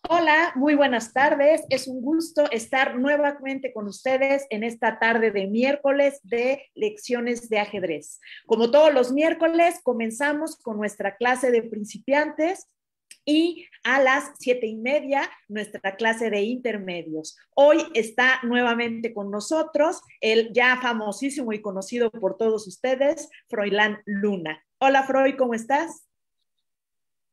Hola, muy buenas tardes. Es un gusto estar nuevamente con ustedes en esta tarde de miércoles de lecciones de ajedrez. Como todos los miércoles, comenzamos con nuestra clase de principiantes y a las 7:30 nuestra clase de intermedios. Hoy está nuevamente con nosotros el ya famosísimo y conocido por todos ustedes, Froilán Luna. Hola, Froy, ¿cómo estás?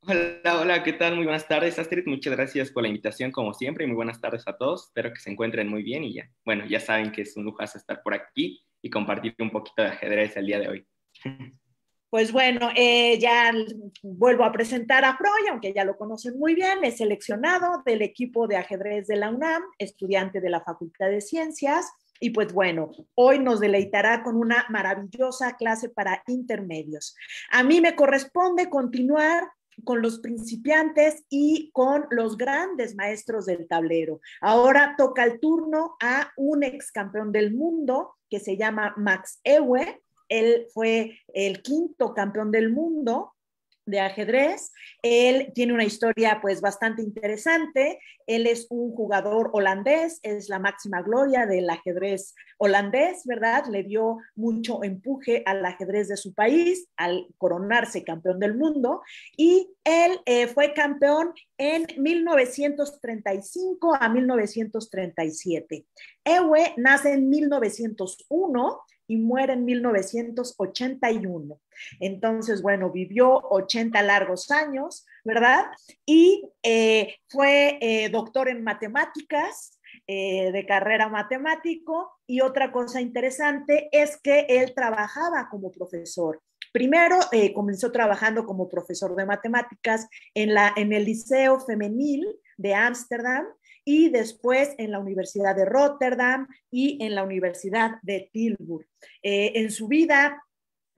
Hola, hola, ¿qué tal? Muy buenas tardes, Astrid. Muchas gracias por la invitación, como siempre, y muy buenas tardes a todos. Espero que se encuentren muy bien y ya. Bueno, ya saben que es un lujazo estar por aquí y compartir un poquito de ajedrez el día de hoy. Pues bueno, ya vuelvo a presentar a Freud, aunque ya lo conocen muy bien, es seleccionado del equipo de ajedrez de la UNAM, estudiante de la Facultad de Ciencias, y pues bueno, hoy nos deleitará con una maravillosa clase para intermedios. A mí me corresponde continuar con los principiantes y con los grandes maestros del tablero. Ahora toca el turno a un ex campeón del mundo que se llama Max Euwe. Él fue el quinto campeón del mundo de ajedrez. Él tiene una historia pues bastante interesante. Él es un jugador holandés, es la máxima gloria del ajedrez holandés, ¿verdad? Le dio mucho empuje al ajedrez de su país al coronarse campeón del mundo y él fue campeón en 1935 a 1937. Ewe nace en 1901 y muere en 1981. Entonces, bueno, vivió 80 largos años, ¿verdad? Y fue doctor en matemáticas, de carrera matemático, y otra cosa interesante es que él trabajaba como profesor. Primero comenzó trabajando como profesor de matemáticas en el Liceo Femenil de Ámsterdam y después en la Universidad de Rotterdam y en la Universidad de Tilburg. En su vida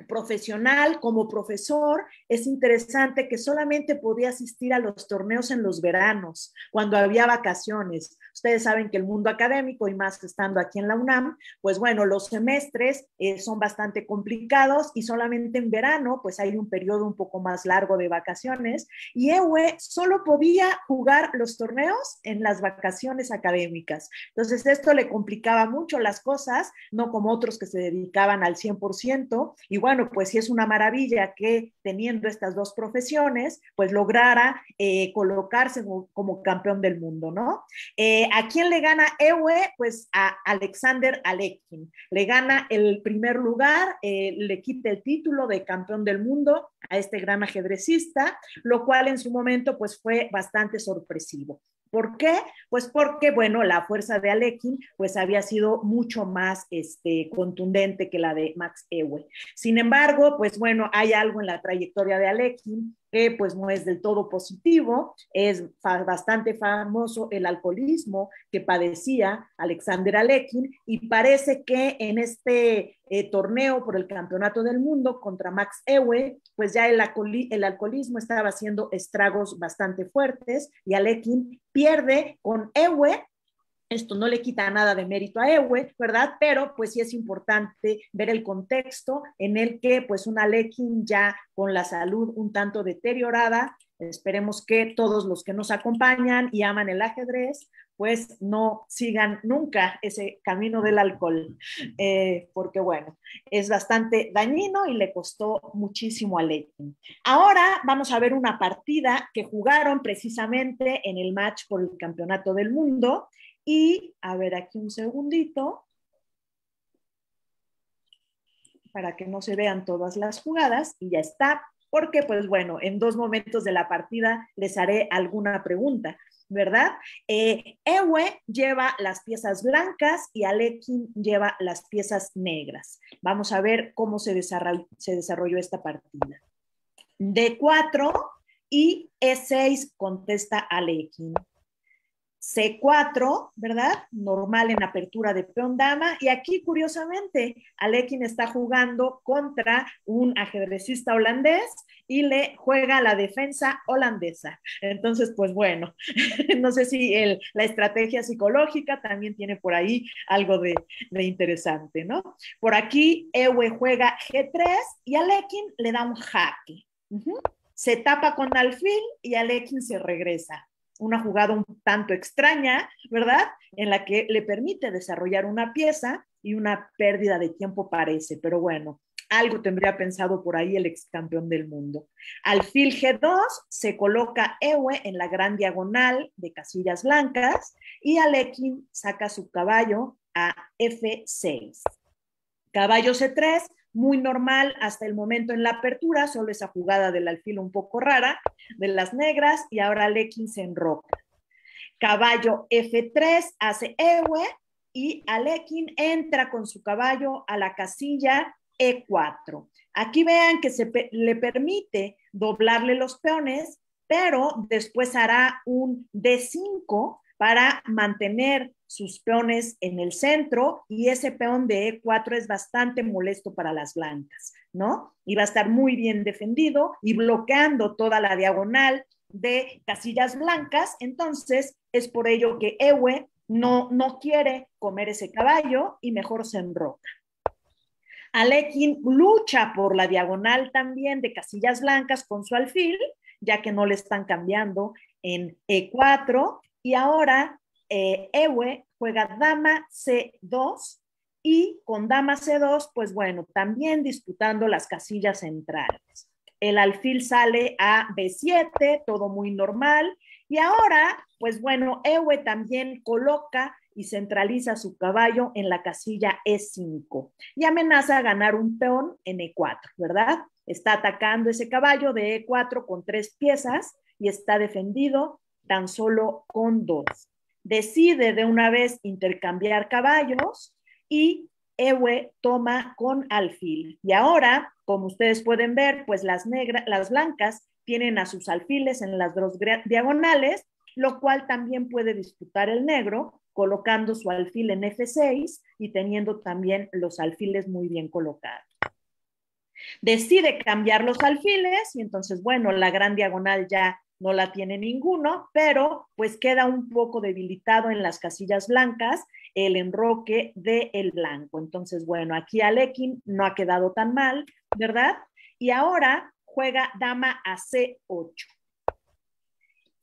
profesional como profesor, es interesante que solamente podía asistir a los torneos en los veranos, cuando había vacaciones. Ustedes saben que el mundo académico, y más estando aquí en la UNAM, pues bueno, los semestres son bastante complicados y solamente en verano, pues hay un periodo un poco más largo de vacaciones, y Ewe solo podía jugar los torneos en las vacaciones académicas. Entonces, esto le complicaba mucho las cosas, no como otros que se dedicaban al 100%, y bueno, pues sí es una maravilla que teniendo estas dos profesiones, pues lograra colocarse como campeón del mundo, ¿no? ¿A quién le gana Ewe? Pues a Alexander Alekhine. Le gana el primer lugar, le quita el título de campeón del mundo a este gran ajedrecista, lo cual en su momento pues fue bastante sorpresivo. ¿Por qué? Pues porque, bueno, la fuerza de Alekhine pues había sido mucho más contundente que la de Max Euwe. Sin embargo, pues bueno, hay algo en la trayectoria de Alekhine que pues no es del todo positivo, es bastante famoso el alcoholismo que padecía Alexander Alekhine y parece que en este torneo por el campeonato del mundo contra Max Euwe, pues ya el alcoholismo estaba haciendo estragos bastante fuertes y Alekhine pierde con Euwe. Esto no le quita nada de mérito a Ewe, ¿verdad? Pero pues sí es importante ver el contexto en el que pues una Alekhine ya con la salud un tanto deteriorada, esperemos que todos los que nos acompañan y aman el ajedrez pues no sigan nunca ese camino del alcohol, porque bueno, es bastante dañino y le costó muchísimo a Alekhine. Ahora vamos a ver una partida que jugaron precisamente en el match por el campeonato del mundo. Y a ver aquí un segundito para que no se vean todas las jugadas y ya está, porque pues bueno, en dos momentos de la partida les haré alguna pregunta, ¿verdad? Ewe lleva las piezas blancas y Alekhine lleva las piezas negras. Vamos a ver cómo se desarrolló esta partida. D4 y E6 contesta Alekhine. C4, ¿verdad? Normal en apertura de peón dama. Y aquí, curiosamente, Alekhine está jugando contra un ajedrecista holandés y le juega la defensa holandesa. Entonces, pues bueno, no sé si la estrategia psicológica también tiene por ahí algo de interesante, ¿no? Por aquí, Ewe juega G3 y Alekhine le da un jaque. Se tapa con alfil y Alekhine se regresa. una jugada un tanto extraña, ¿verdad? En la que le permite desarrollar una pieza y una pérdida de tiempo parece, pero bueno, algo tendría pensado por ahí el ex campeón del mundo. Alfil G2 se coloca Ewe en la gran diagonal de casillas blancas y Alekhine saca su caballo a F6. Caballo C3, muy normal hasta el momento en la apertura, solo esa jugada del alfil un poco rara de las negras y ahora Alekhine se enroca. Caballo F3 hace Ewe y Alekhine entra con su caballo a la casilla E4. Aquí vean que le permite doblarle los peones, pero después hará un D5 para mantener sus peones en el centro y ese peón de E4 es bastante molesto para las blancas, ¿no? Y va a estar muy bien defendido y bloqueando toda la diagonal de casillas blancas, entonces es por ello que Ewe no quiere comer ese caballo y mejor se enroca. Alekhine lucha por la diagonal también de casillas blancas con su alfil, ya que no le están cambiando en E4, y ahora Ewe juega dama C2 y con dama C2, pues bueno, también disputando las casillas centrales. El alfil sale a B7, todo muy normal, y ahora, pues bueno, Ewe también coloca y centraliza su caballo en la casilla E5 y amenaza a ganar un peón en E4, ¿verdad? Está atacando ese caballo de E4 con 3 piezas y está defendido tan solo con 2. Decide de una vez intercambiar caballos y Ewe toma con alfil. Y ahora, como ustedes pueden ver, pues las blancas tienen a sus alfiles en las dos diagonales, lo cual también puede disputar el negro, colocando su alfil en F6 y teniendo también los alfiles muy bien colocados. Decide cambiar los alfiles y entonces, bueno, la gran diagonal ya no la tiene ninguno, pero pues queda un poco debilitado en las casillas blancas el enroque del blanco. Entonces, bueno, aquí Alekhine no ha quedado tan mal, ¿verdad? Y ahora juega dama a C8.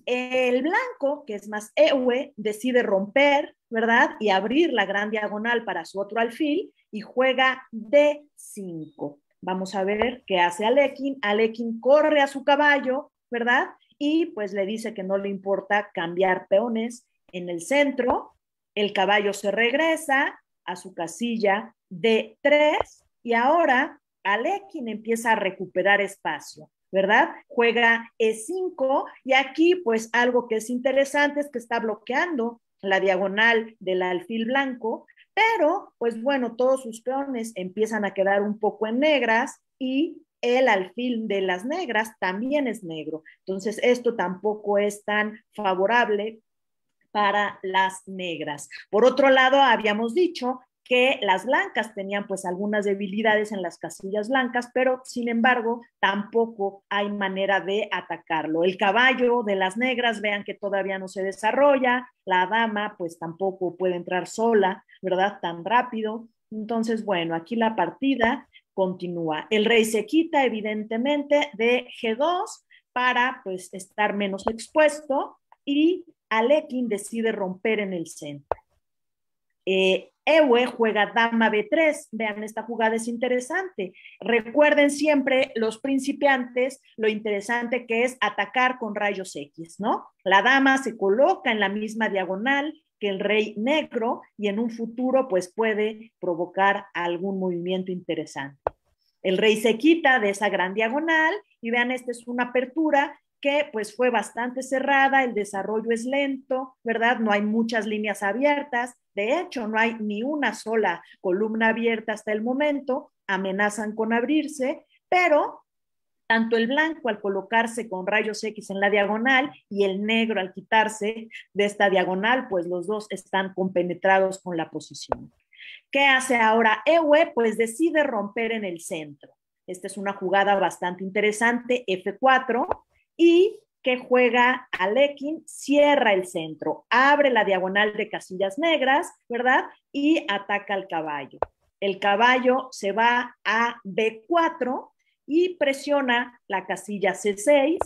El blanco, que es más Ewe, decide romper, ¿verdad? Y abrir la gran diagonal para su otro alfil y juega D5. Vamos a ver qué hace Alekhine. Alekhine corre a su caballo, ¿verdad? Y pues le dice que no le importa cambiar peones en el centro. El caballo se regresa a su casilla D3 y ahora Alekhine empieza a recuperar espacio, ¿verdad? Juega E5 y aquí pues algo que es interesante es que está bloqueando la diagonal del alfil blanco, pero pues bueno, todos sus peones empiezan a quedar un poco en negras y el alfil de las negras también es negro. Entonces esto tampoco es tan favorable para las negras. Por otro lado, habíamos dicho que las blancas tenían pues algunas debilidades en las casillas blancas, pero sin embargo tampoco hay manera de atacarlo. El caballo de las negras, vean que todavía no se desarrolla, la dama pues tampoco puede entrar sola, ¿verdad? Tan rápido. Entonces, bueno, aquí la partida continúa. El rey se quita evidentemente de G2 para pues estar menos expuesto y Alekhine decide romper en el centro. Ewe juega dama B3. Vean, esta jugada es interesante. Recuerden siempre los principiantes lo interesante que es atacar con rayos X, ¿no? La dama se coloca en la misma diagonal que el rey negro y en un futuro pues puede provocar algún movimiento interesante. El rey se quita de esa gran diagonal y vean, esta es una apertura que pues fue bastante cerrada, el desarrollo es lento, ¿verdad? No hay muchas líneas abiertas, de hecho no hay ni una sola columna abierta hasta el momento, amenazan con abrirse, pero tanto el blanco al colocarse con rayos X en la diagonal y el negro al quitarse de esta diagonal, pues los dos están compenetrados con la posición. ¿Qué hace ahora Ewe? Pues decide romper en el centro. Esta es una jugada bastante interesante, F4, y que juega Alekhine, cierra el centro, abre la diagonal de casillas negras, ¿verdad? Y ataca al caballo. El caballo se va a B4 y presiona la casilla C6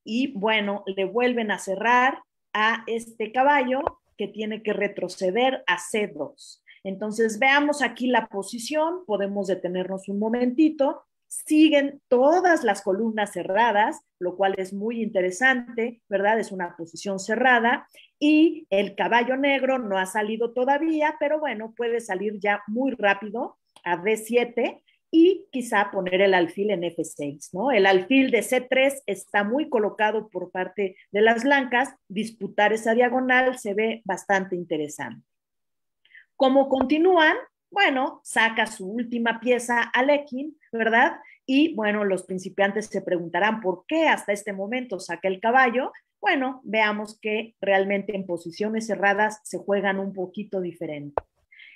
y bueno, le vuelven a cerrar a este caballo que tiene que retroceder a C2. Entonces veamos aquí la posición, podemos detenernos un momentito. Siguen todas las columnas cerradas, lo cual es muy interesante, ¿verdad? Es una posición cerrada y el caballo negro no ha salido todavía, pero bueno, puede salir ya muy rápido a D7 y quizá poner el alfil en F6, ¿no? El alfil de C3 está muy colocado por parte de las blancas, disputar esa diagonal se ve bastante interesante. ¿Cómo continúan? Bueno, saca su última pieza Alekhine, ¿verdad? Y bueno, los principiantes se preguntarán por qué hasta este momento saca el caballo. Bueno, veamos que realmente en posiciones cerradas se juegan un poquito diferente.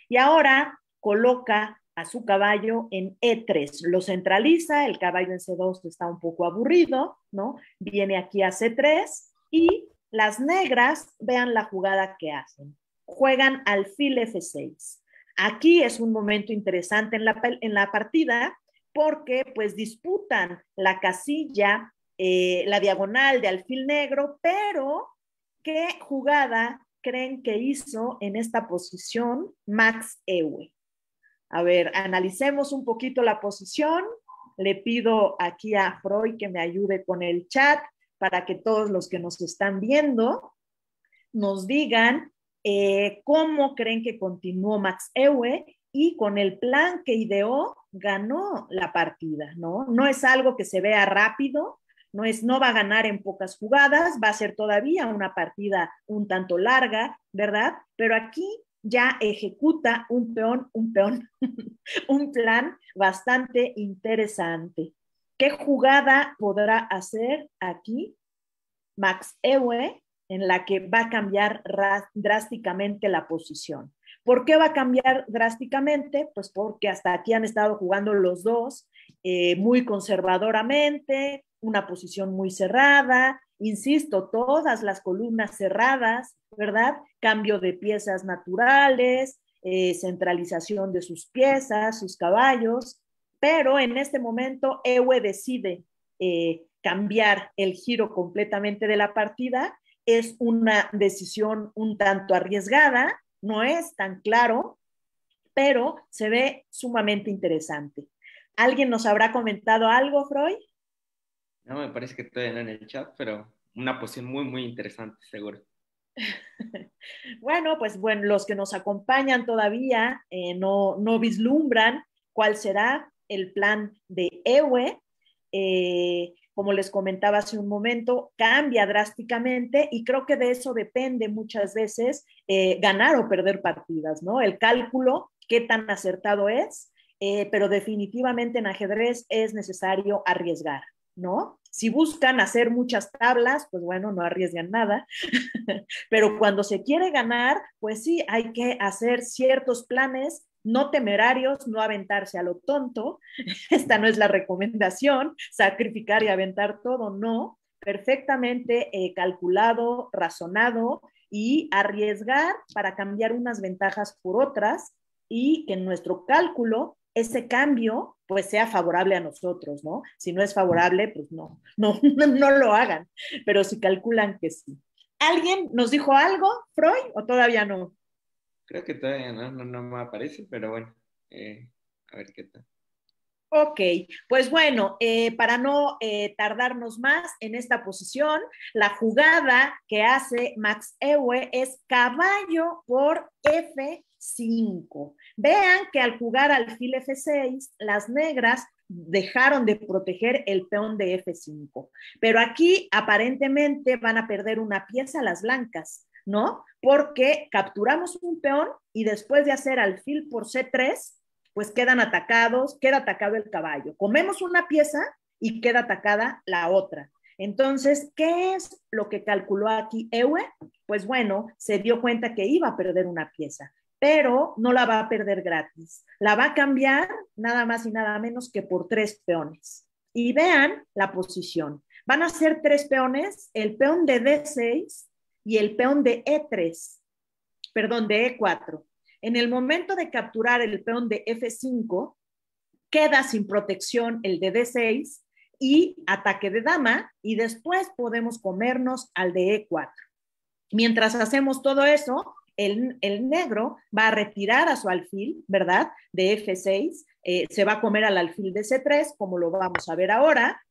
Y ahora coloca a su caballo en E3, lo centraliza, el caballo en C2 está un poco aburrido, ¿no? Viene aquí a C3 y las negras, vean la jugada que hacen, juegan alfil F6. Aquí es un momento interesante en la partida porque pues disputan la casilla, la diagonal de alfil negro, pero ¿qué jugada creen que hizo en esta posición Max Euwe? A ver, analicemos un poquito la posición. Le pido aquí a Freud que me ayude con el chat para que todos los que nos están viendo nos digan cómo creen que continuó Max Euwe y con el plan que ideó ganó la partida, ¿no? No es algo que se vea rápido, no va a ganar en pocas jugadas, va a ser todavía una partida un tanto larga, ¿verdad? Pero aquí ya ejecuta un plan bastante interesante. ¿Qué jugada podrá hacer aquí Max Euwe en la que va a cambiar drásticamente la posición? ¿Por qué va a cambiar drásticamente? Pues porque hasta aquí han estado jugando los dos muy conservadoramente, una posición muy cerrada, insisto, todas las columnas cerradas, ¿verdad? Cambio de piezas naturales, centralización de sus piezas, sus caballos, pero en este momento Euwe decide cambiar el giro completamente de la partida. Es una decisión un tanto arriesgada, no es tan claro, pero se ve sumamente interesante. ¿Alguien nos habrá comentado algo, Freud? No, me parece que todavía no en el chat, pero una posición muy, muy interesante, seguro. Bueno, pues bueno, los que nos acompañan todavía no vislumbran cuál será el plan de Euwe. Como les comentaba hace un momento, cambia drásticamente y creo que de eso depende muchas veces ganar o perder partidas, ¿no? El cálculo, qué tan acertado es, pero definitivamente en ajedrez es necesario arriesgar, ¿no? Si buscan hacer muchas tablas, pues bueno, no arriesgan nada, pero cuando se quiere ganar, pues sí, hay que hacer ciertos planes no temerarios, no aventarse a lo tonto. Esta no es la recomendación, sacrificar y aventar todo, no. Perfectamente calculado, razonado y arriesgar para cambiar unas ventajas por otras y que en nuestro cálculo ese cambio pues sea favorable a nosotros, ¿no? Si no es favorable, pues no lo hagan, pero si calculan que sí. ¿Alguien nos dijo algo, Freud, o todavía no? Creo que todavía no me aparece, pero bueno, a ver qué tal. Ok, pues bueno, para no tardarnos más en esta posición, la jugada que hace Max Euwe es caballo por F5. Vean que al jugar alfil F6, las negras dejaron de proteger el peón de F5, pero aquí aparentemente van a perder una pieza las blancas, ¿no? Porque capturamos un peón y después de hacer alfil por C3, pues quedan atacados, queda atacado el caballo. Comemos una pieza y queda atacada la otra. Entonces, ¿qué es lo que calculó aquí Euwe? Pues bueno, se dio cuenta que iba a perder una pieza, pero no la va a perder gratis. La va a cambiar nada más y nada menos que por 3 peones. Y vean la posición. Van a ser 3 peones, el peón de D6 y el peón de E3, perdón, de E4. En el momento de capturar el peón de F5, queda sin protección el de D6 y ataque de dama, y después podemos comernos al de E4. Mientras hacemos todo eso, el negro va a retirar a su alfil, ¿verdad? De F6, se va a comer al alfil de C3, como lo vamos a ver ahora.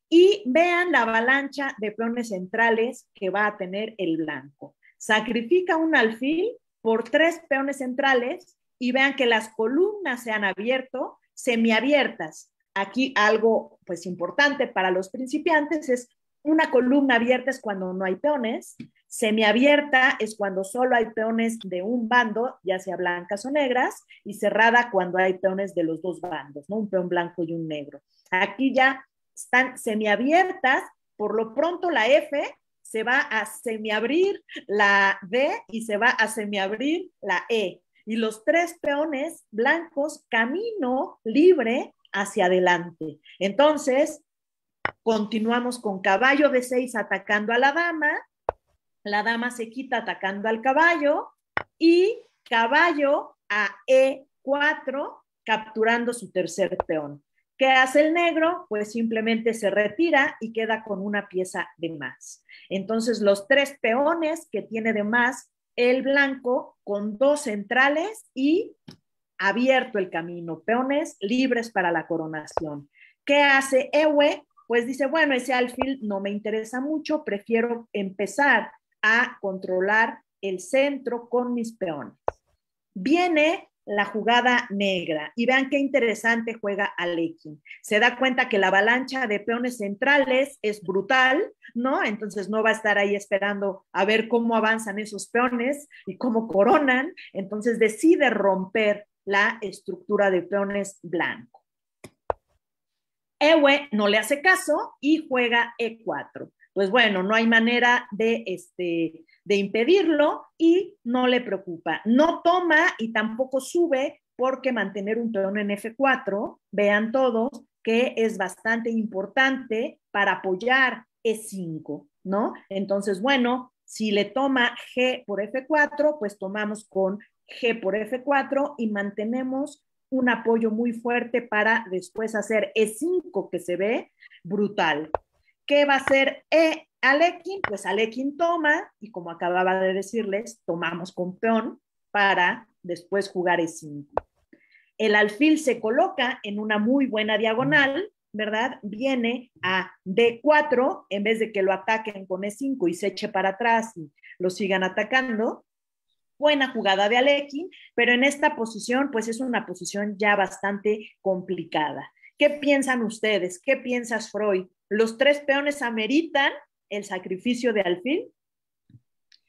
Y vean la avalancha de peones centrales que va a tener el blanco. Sacrifica un alfil por 3 peones centrales y vean que las columnas se han abierto, semiabiertas. Aquí algo pues importante para los principiantes es una columna abierta es cuando no hay peones, semiabierta es cuando solo hay peones de un bando, ya sea blancas o negras, y cerrada cuando hay peones de los dos bandos, ¿no? Un peón blanco y un negro. Aquí ya están semiabiertas, por lo pronto la F se va a semiabrir la D y se va a semiabrir la E. Y los 3 peones blancos camino libre hacia adelante. Entonces, continuamos con caballo de 6 atacando a la dama se quita atacando al caballo y caballo a E4 capturando su tercer peón. ¿Qué hace el negro? Pues simplemente se retira y queda con una pieza de más. Entonces los 3 peones que tiene de más el blanco con 2 centrales y abierto el camino, peones libres para la coronación. ¿Qué hace Ewe? Pues dice, bueno, ese alfil no me interesa mucho, prefiero empezar a controlar el centro con mis peones. Viene la jugada negra y vean qué interesante juega Alekhine. Se da cuenta que la avalancha de peones centrales es brutal, ¿no? Entonces no va a estar ahí esperando a ver cómo avanzan esos peones y cómo coronan. Entonces decide romper la estructura de peones blanco. Ewe no le hace caso y juega E4. Pues bueno, no hay manera de impedirlo y no le preocupa. No toma y tampoco sube porque mantener un peón en F4, vean todos, que es bastante importante para apoyar E5, ¿no? Entonces, bueno, si le toma G por F4, pues tomamos con G por F4 y mantenemos un apoyo muy fuerte para después hacer E5, que se ve brutal. ¿Qué va a hacer Alekhine? Pues Alekhine toma, y como acababa de decirles, tomamos con peón para después jugar E5. El alfil se coloca en una muy buena diagonal, ¿verdad? Viene a D4, en vez de que lo ataquen con E5 y se eche para atrás y lo sigan atacando. Buena jugada de Alekhine, pero en esta posición, pues es una posición ya bastante complicada. ¿Qué piensan ustedes? ¿Qué piensas, Freud? ¿Los 3 peones ameritan el sacrificio de alfil?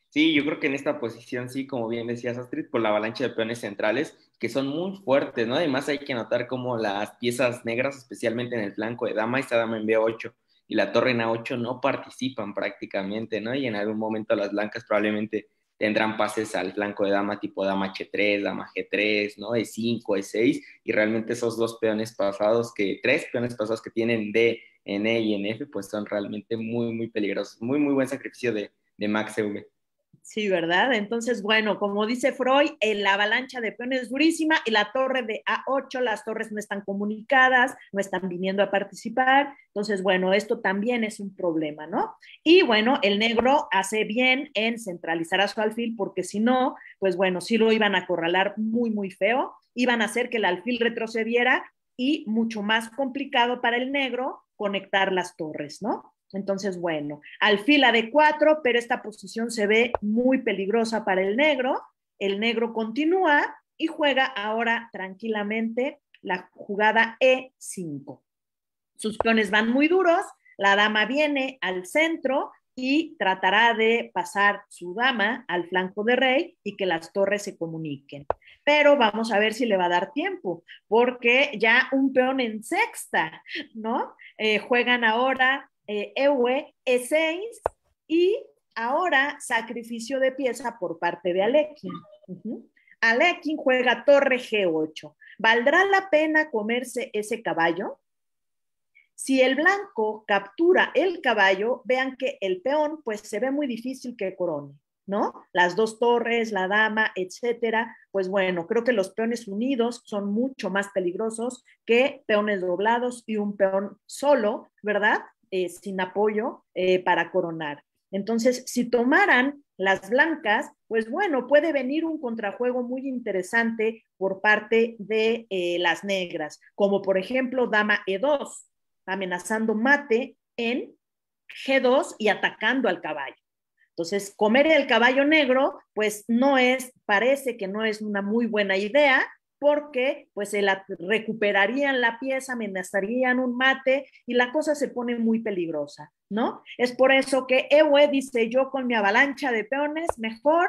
Sí, yo creo que en esta posición, sí, como bien decías, Astrid, por la avalancha de peones centrales, que son muy fuertes, ¿no? Además hay que notar cómo las piezas negras, especialmente en el flanco de dama, esta dama en B8 y la torre en A8 no participan prácticamente, ¿no? Y en algún momento las blancas probablemente tendrán pases al flanco de dama tipo dama H3, dama G3, ¿no? E5, E6, y realmente esos 2 peones pasados, 3 peones pasados que tienen D en E y en F, pues son realmente muy, muy peligrosos. Muy, muy buen sacrificio de Max EV. Sí, ¿verdad? Entonces, bueno, como dice Freud, la avalancha de peones es durísima y la torre de A8, las torres no están comunicadas, no están viniendo a participar. Entonces, bueno, esto también es un problema, ¿no? Y bueno, el negro hace bien en centralizar a su alfil porque si no, pues bueno, sí lo iban a acorralar muy, muy feo, iban a hacer que el alfil retrocediera y mucho más complicado para el negro conectar las torres, ¿no? Entonces, bueno, alfil a D4, pero esta posición se ve muy peligrosa para el negro. El negro continúa y juega ahora tranquilamente la jugada E5. Sus peones van muy duros, la dama viene al centro y tratará de pasar su dama al flanco de rey y que las torres se comuniquen. Pero vamos a ver si le va a dar tiempo, porque ya un peón en sexta, ¿no? Juegan ahora Ewe E6 y ahora sacrificio de pieza por parte de Alekhine. Alekhine juega torre G8. ¿Valdrá la pena comerse ese caballo? Si el blanco captura el caballo, vean que el peón pues se ve muy difícil que corone, ¿no? Las 2 torres, la dama, etcétera. Pues bueno, creo que los peones unidos son mucho más peligrosos que peones doblados y un peón solo, ¿verdad? Sin apoyo para coronar. Entonces, si tomaran las blancas, pues bueno, puede venir un contrajuego muy interesante por parte de las negras, como por ejemplo dama E2, amenazando mate en G2 y atacando al caballo. Entonces, comer el caballo negro, pues no es, parece que no es una muy buena idea, porque pues se la recuperarían la pieza, amenazarían un mate y la cosa se pone muy peligrosa, ¿no? Es por eso que Ewe dice, yo con mi avalancha de peones, mejor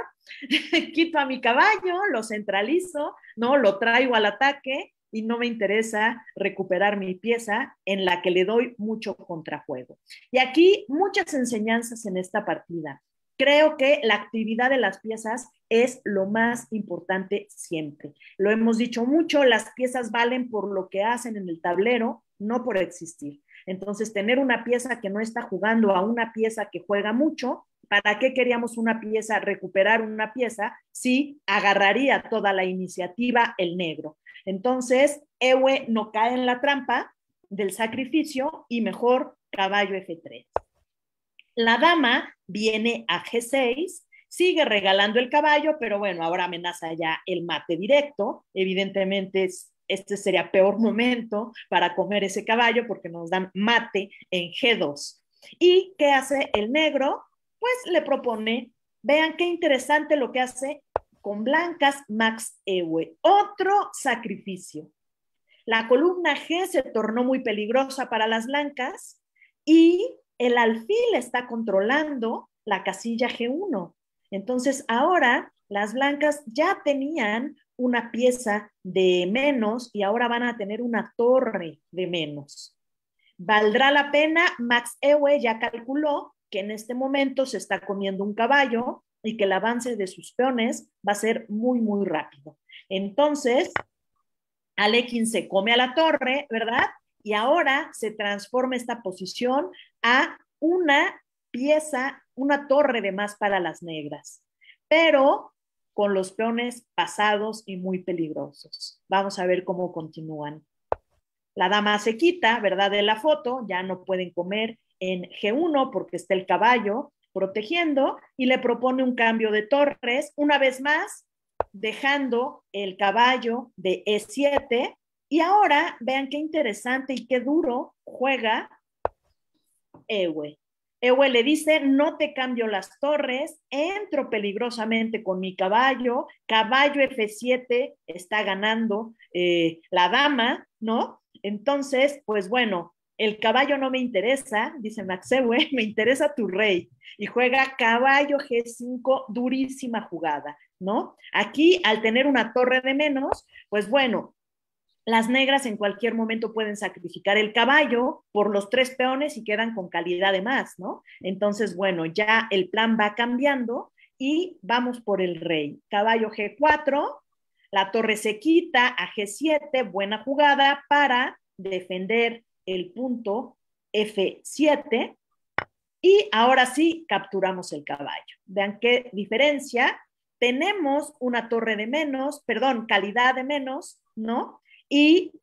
quito a mi caballo, lo centralizo, ¿no? Lo traigo al ataque y no me interesa recuperar mi pieza en la que le doy mucho contrajuego. Y aquí muchas enseñanzas en esta partida. Creo que la actividad de las piezas es lo más importante siempre. Lo hemos dicho mucho, las piezas valen por lo que hacen en el tablero, no por existir. Entonces, tener una pieza que no está jugando a una pieza que juega mucho, ¿para qué queríamos una pieza, recuperar una pieza, si agarraría toda la iniciativa el negro? Entonces, Ewe no cae en la trampa del sacrificio y mejor caballo F3. La dama viene a G6, sigue regalando el caballo, pero bueno, ahora amenaza ya el mate directo. Evidentemente, este sería peor momento para comer ese caballo porque nos dan mate en G2. ¿Y qué hace el negro? Pues le propone, vean qué interesante lo que hace con blancas Max Ewe. Otro sacrificio. La columna G se tornó muy peligrosa para las blancas y el alfil está controlando la casilla G1. Entonces ahora las blancas ya tenían una pieza de menos y ahora van a tener una torre de menos. ¿Valdrá la pena? Max Ewe ya calculó que en este momento se está comiendo un caballo y que el avance de sus peones va a ser muy, muy rápido. Entonces, Alekhine se come a la torre, ¿verdad? Y ahora se transforma esta posición a una pieza, una torre de más para las negras, pero con los peones pasados y muy peligrosos. Vamos a ver cómo continúan. La dama se quita, ¿verdad? De la foto, ya no pueden comer en G1 porque está el caballo protegiendo y le propone un cambio de torres. Una vez más, dejando el caballo de E7. Y ahora, vean qué interesante y qué duro juega Ewe. Ewe le dice, no te cambio las torres, entro peligrosamente con mi caballo, caballo F7 está ganando la dama, ¿no? Entonces, pues bueno, el caballo no me interesa, dice Max Ewe, me interesa tu rey. Y juega caballo G5, durísima jugada, ¿no? Aquí, al tener una torre de menos, pues bueno, las negras en cualquier momento pueden sacrificar el caballo por los 3 peones y quedan con calidad de más, ¿no? Entonces, bueno, ya el plan va cambiando y vamos por el rey. Caballo G4, la torre se quita a G7, buena jugada para defender el punto F7 y ahora sí capturamos el caballo. Vean qué diferencia. Tenemos una torre de menos, perdón, calidad de menos, ¿no? Y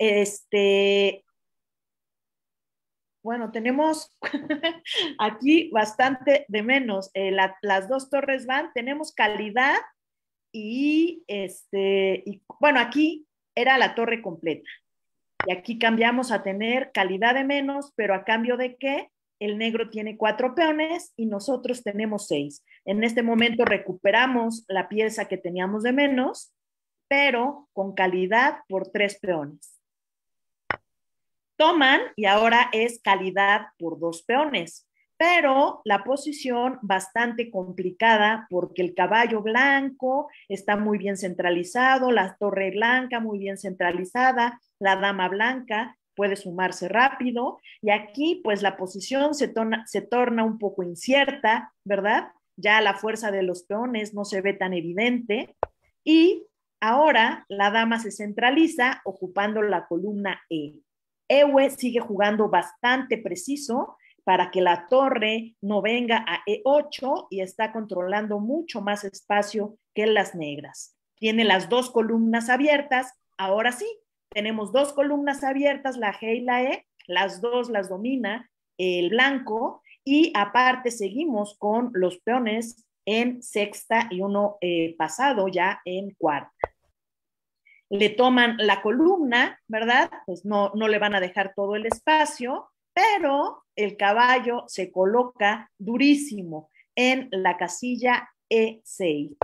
bueno, tenemos aquí bastante de menos. Las 2 torres van, tenemos calidad y bueno, aquí era la torre completa. Y aquí cambiamos a tener calidad de menos, pero a cambio de qué? El negro tiene 4 peones y nosotros tenemos 6. En este momento recuperamos la pieza que teníamos de menos, pero con calidad por 3 peones. Toman y ahora es calidad por 2 peones, pero la posición bastante complicada porque el caballo blanco está muy bien centralizado, la torre blanca muy bien centralizada, la dama blanca puede sumarse rápido y aquí pues la posición se torna un poco incierta, ¿verdad? Ya la fuerza de los peones no se ve tan evidente y ahora la dama se centraliza ocupando la columna E. Ewe sigue jugando bastante preciso para que la torre no venga a E8 y está controlando mucho más espacio que las negras. Tiene las 2 columnas abiertas, ahora sí, tenemos 2 columnas abiertas, la G y la E, las 2 las domina el blanco y aparte seguimos con los peones en sexta y uno pasado ya en cuarta. Le toman la columna, ¿verdad? Pues no le van a dejar todo el espacio, pero el caballo se coloca durísimo en la casilla E6.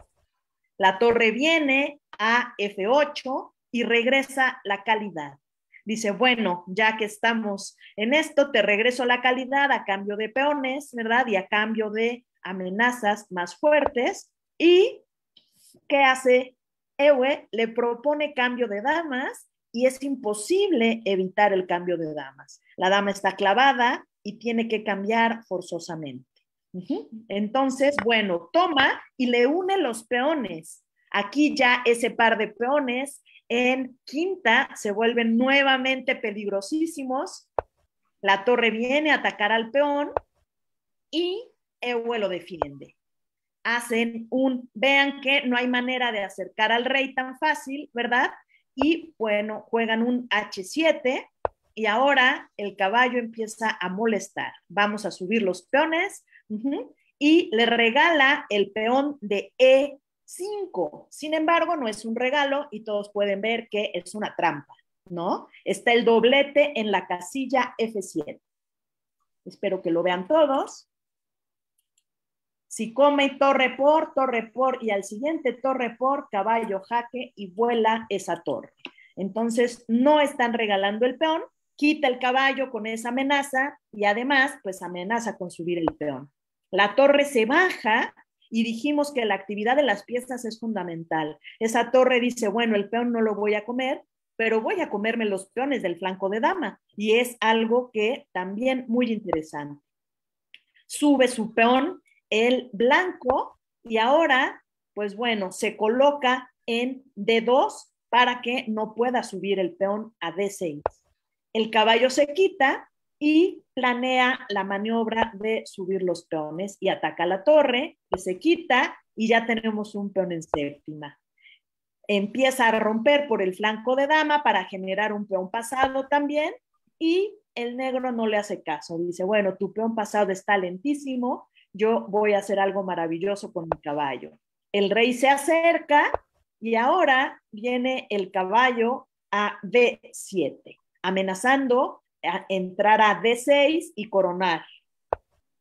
La torre viene a F8 y regresa la calidad. Dice, bueno, ya que estamos en esto, te regreso la calidad a cambio de peones, ¿verdad? Y a cambio de amenazas más fuertes. ¿Y qué hace Ewe? Le propone cambio de damas y es imposible evitar el cambio de damas. La dama está clavada y tiene que cambiar forzosamente. Entonces, bueno, toma y le une los peones. Aquí ya ese par de peones en quinta se vuelven nuevamente peligrosísimos. La torre viene a atacar al peón y Ewe lo defiende. Vean que no hay manera de acercar al rey tan fácil, ¿verdad? Y bueno, juegan un H7 y ahora el caballo empieza a molestar. Vamos a subir los peones y le regala el peón de E5. Sin embargo, no es un regalo y todos pueden ver que es una trampa, ¿no? Está el doblete en la casilla F7. Espero que lo vean todos. Si come torre por, y al siguiente torre por, caballo jaque y vuela esa torre. Entonces, no están regalando el peón, quita el caballo con esa amenaza y además, pues amenaza con subir el peón. La torre se baja y dijimos que la actividad de las piezas es fundamental. Esa torre dice, bueno, el peón no lo voy a comer, pero voy a comerme los peones del flanco de dama. Y es algo que también muy interesante. Sube su peón el blanco y ahora, pues bueno, se coloca en D2 para que no pueda subir el peón a D6. El caballo se quita y planea la maniobra de subir los peones y ataca la torre, que se quita y ya tenemos un peón en séptima. Empieza a romper por el flanco de dama para generar un peón pasado también y el negro no le hace caso. Dice, bueno, tu peón pasado está lentísimo, yo voy a hacer algo maravilloso con mi caballo. El rey se acerca y ahora viene el caballo a D7, amenazando a entrar a D6 y coronar.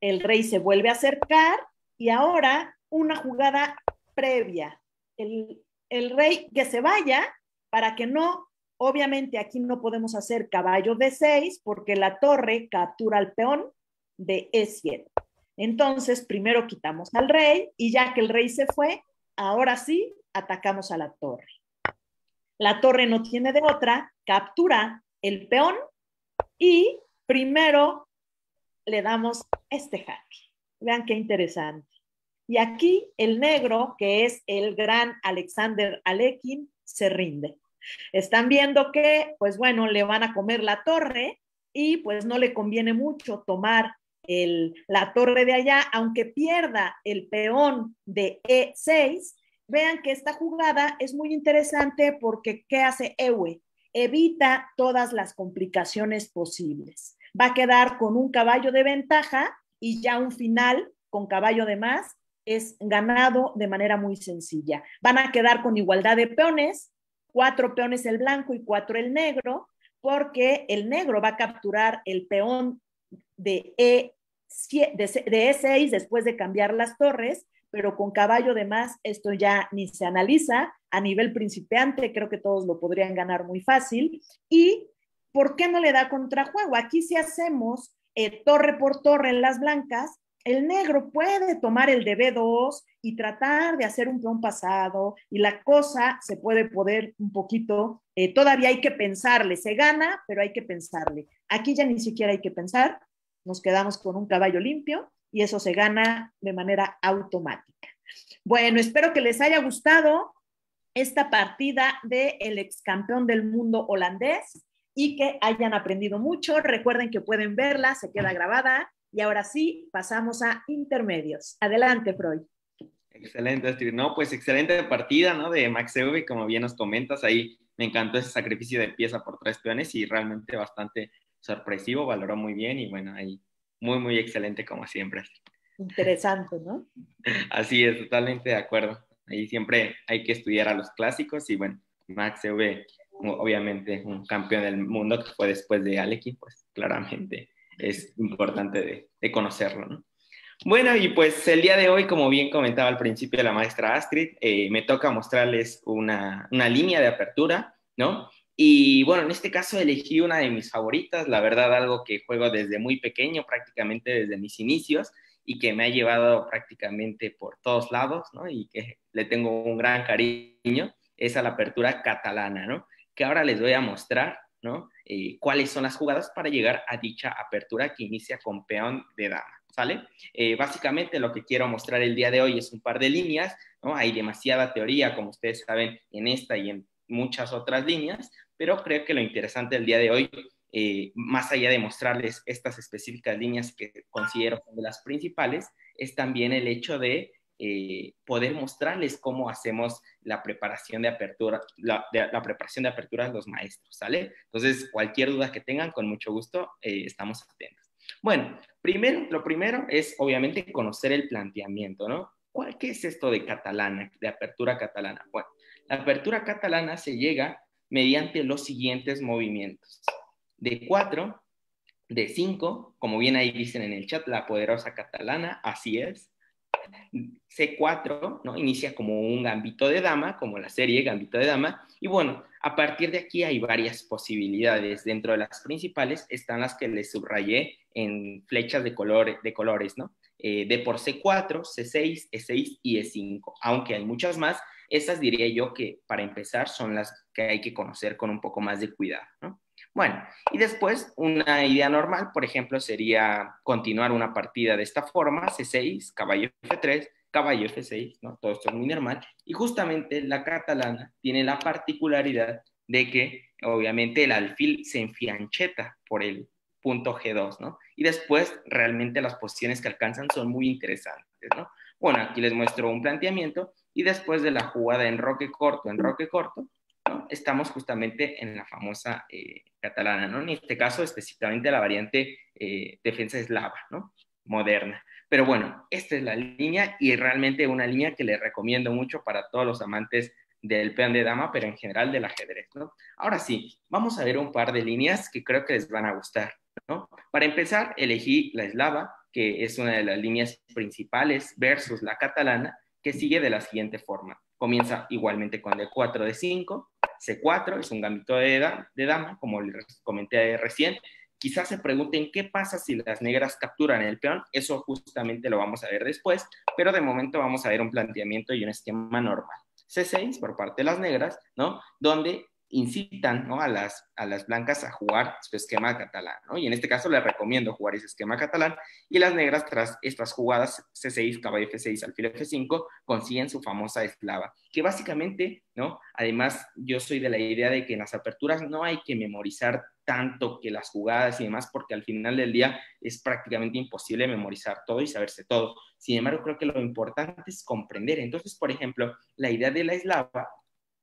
El rey se vuelve a acercar y ahora una jugada previa. El rey que se vaya para que no, obviamente aquí no podemos hacer caballo D6 porque la torre captura al peón de E7. Entonces, primero quitamos al rey y ya que el rey se fue, ahora sí atacamos a la torre. La torre no tiene de otra, captura el peón y primero le damos este jaque. Vean qué interesante. Y aquí el negro, que es el gran Alexander Alekhine, se rinde. Están viendo que, pues bueno, le van a comer la torre y pues no le conviene mucho tomar la torre de allá, aunque pierda el peón de E6. Vean que esta jugada es muy interesante porque ¿qué hace Ewe? Evita todas las complicaciones posibles. Va a quedar con un caballo de ventaja y ya un final con caballo de más es ganado de manera muy sencilla. Van a quedar con igualdad de peones, 4 peones el blanco y 4 el negro, porque el negro va a capturar el peón de E6 después de cambiar las torres, pero con caballo de más esto ya ni se analiza. A nivel principiante creo que todos lo podrían ganar muy fácil. ¿Y por qué no le da contrajuego? Aquí si hacemos torre por torre en las blancas, el negro puede tomar el de B2 y tratar de hacer un peón pasado y la cosa se puede poder un poquito, todavía hay que pensarle, se gana, pero hay que pensarle. Aquí ya ni siquiera hay que pensar, nos quedamos con un caballo limpio y eso se gana de manera automática. Bueno, espero que les haya gustado esta partida del ex campeón del mundo holandés y que hayan aprendido mucho. Recuerden que pueden verla, se queda grabada. Y ahora sí, pasamos a intermedios. Adelante, Freud. Excelente, Astrid. No, pues excelente partida, ¿no? De Max Euwe, como bien nos comentas, ahí me encantó ese sacrificio de pieza por 3 peones y realmente bastante sorpresivo, valoró muy bien y bueno, ahí muy, muy excelente como siempre. Interesante, ¿no? Así es, totalmente de acuerdo. Ahí siempre hay que estudiar a los clásicos y bueno, Max V, obviamente un campeón del mundo que fue después de Alekhine, pues claramente es importante de conocerlo, ¿no? Bueno, y pues el día de hoy, como bien comentaba al principio la maestra Astrid, me toca mostrarles una línea de apertura, ¿no? Y bueno, en este caso elegí una de mis favoritas, la verdad, algo que juego desde muy pequeño, prácticamente desde mis inicios, y que me ha llevado prácticamente por todos lados, ¿no? Y que le tengo un gran cariño, es a la apertura catalana, ¿no? Que ahora les voy a mostrar, ¿no? Cuáles son las jugadas para llegar a dicha apertura que inicia con peón de dama, ¿sale? Básicamente lo que quiero mostrar el día de hoy es un par de líneas, ¿no? Hay demasiada teoría, como ustedes saben, en esta y en muchas otras líneas, pero creo que lo interesante del día de hoy, más allá de mostrarles estas específicas líneas que considero de las principales, es también el hecho de poder mostrarles cómo hacemos la preparación de apertura, la preparación de apertura de los maestros, ¿sale? Entonces, cualquier duda que tengan, con mucho gusto, estamos atentos. Bueno, lo primero es obviamente conocer el planteamiento, ¿no? ¿Qué es esto de catalana, de apertura catalana? Bueno, la apertura catalana se llega mediante los siguientes movimientos. De 4, de 5, como bien ahí dicen en el chat, la poderosa catalana, así es. C4, ¿no? Inicia como un gambito de dama, como la serie Gambito de Dama, y bueno, a partir de aquí hay varias posibilidades. Dentro de las principales están las que les subrayé en flechas de colores, ¿no? D por C4, C6, E6 y E5, aunque hay muchas más, esas diría yo que para empezar son las que hay que conocer con un poco más de cuidado, ¿no? Bueno, y después una idea normal, por ejemplo, sería continuar una partida de esta forma, C6, caballo F3, caballo F6, ¿no? Todo esto es muy normal. Y justamente la catalana tiene la particularidad de que obviamente el alfil se enfiancheta por el punto G2, ¿no? Y después realmente las posiciones que alcanzan son muy interesantes, ¿no? Bueno, aquí les muestro un planteamiento y después de la jugada en roque corto, ¿no? Estamos justamente en la famosa catalana, ¿no? En este caso específicamente la variante defensa eslava, ¿no? Moderna. Pero bueno, esta es la línea y realmente una línea que les recomiendo mucho para todos los amantes del peón de dama, pero en general del ajedrez, ¿no? Ahora sí, vamos a ver un par de líneas que creo que les van a gustar, ¿no? Para empezar, elegí la eslava, que es una de las líneas principales, versus la catalana, que sigue de la siguiente forma. Comienza igualmente con D4, D5, C4, es un gambito de dama, como les comenté recién. Quizás se pregunten qué pasa si las negras capturan el peón, eso justamente lo vamos a ver después, pero de momento vamos a ver un planteamiento y un esquema normal. C6 por parte de las negras, ¿no? Donde incitan, ¿no? a las blancas a jugar su esquema catalán, ¿no? Y en este caso les recomiendo jugar ese esquema catalán y las negras tras estas jugadas C6, caballo F6, alfil F5 consiguen su famosa eslava, que básicamente, ¿no? Además yo soy de la idea de que en las aperturas no hay que memorizar tanto que las jugadas y demás, porque al final del día es prácticamente imposible memorizar todo y saberse todo. Sin embargo, creo que lo importante es comprender. Entonces, por ejemplo, la idea de la eslava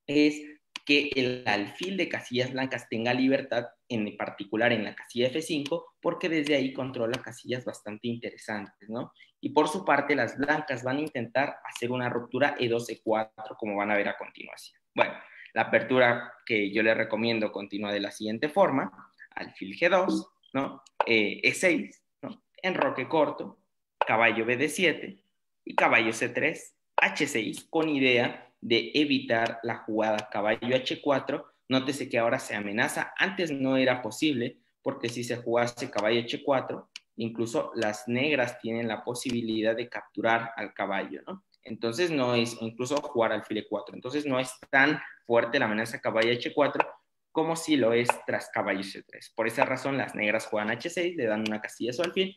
es que el alfil de casillas blancas tenga libertad, en particular en la casilla F5, porque desde ahí controla casillas bastante interesantes, ¿no? Y por su parte, las blancas van a intentar hacer una ruptura E2, E4, como van a ver a continuación. Bueno, la apertura que yo les recomiendo continúa de la siguiente forma: alfil G2, ¿no? E6, ¿no? Enroque corto, caballo BD7 y caballo C3, H6, con idea de evitar la jugada caballo H4. Nótese que ahora se amenaza, antes no era posible, porque si se jugase caballo H4, incluso las negras tienen la posibilidad de capturar al caballo, ¿no? Entonces no es, incluso jugar alfil E4, entonces no es tan fuerte la amenaza caballo H4 como si lo es tras caballo C3. Por esa razón las negras juegan H6, le dan una casilla a su alfil,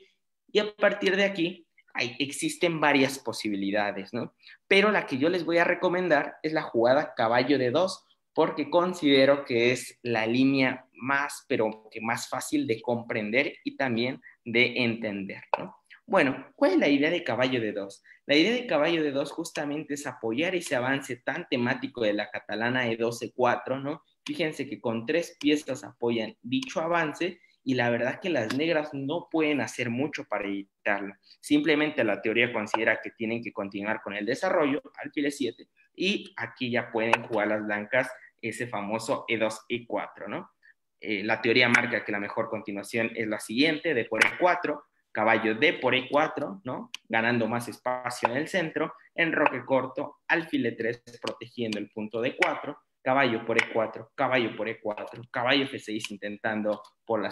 y a partir de aquí existen varias posibilidades, ¿no? Pero la que yo les voy a recomendar es la jugada caballo de 2, porque considero que es la línea más, pero que más fácil de comprender y también de entender, ¿no? Bueno, ¿cuál es la idea de caballo de 2? La idea de caballo de 2 justamente es apoyar ese avance tan temático de la catalana E2, E4, ¿no? Fíjense que con 3 piezas apoyan dicho avance y la verdad que las negras no pueden hacer mucho para evitarlo. Simplemente la teoría considera que tienen que continuar con el desarrollo, alfil E7, y aquí ya pueden jugar las blancas ese famoso E2, E4, ¿no? La teoría marca que la mejor continuación es la siguiente, D por E4, caballo D por E4, ¿no? Ganando más espacio en el centro, enroque corto, alfil E3 protegiendo el punto D4, caballo por E4, caballo por E4, caballo F6 intentando por